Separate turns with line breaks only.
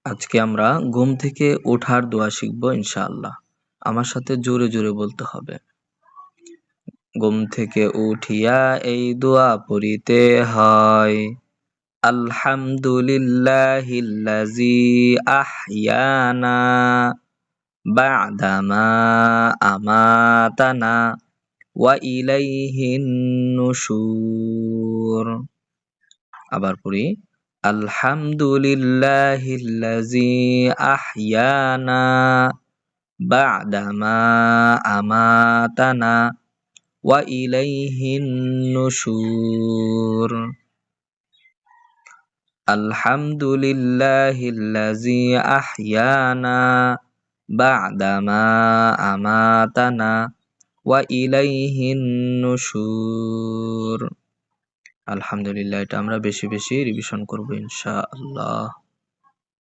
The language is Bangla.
আজকে আমরা ঘুম থেকে ওঠার দোয়া শিখবো ইনশাআল্লাহ। আমার সাথে জোরে জোরে বলতে হবে। ঘুম থেকে উঠিয়া এই দোয়া পড়িতে হয়। আলহামদুলিল্লাহিল্লাযী আহইয়ানা বা'দামা আমাতানা ওয়া ইলাইহিন নুশুর। আবার পড়ি, আলহামদুলিল্লাহিল্লাযী আহইয়ানা বা'দামা আমাতানা ওয়া ইলাইহিন নুশুর। আলহামদুলিল্লাহিল্লাযী আহইয়ানা বা'দামা আমাতানা ওয়া ইলাইহিন নুশুর। আলহামদুলিল্লাহ, এটা আমরা বেশি বেশি রিভিশন করবো ইনশাআল্লাহ।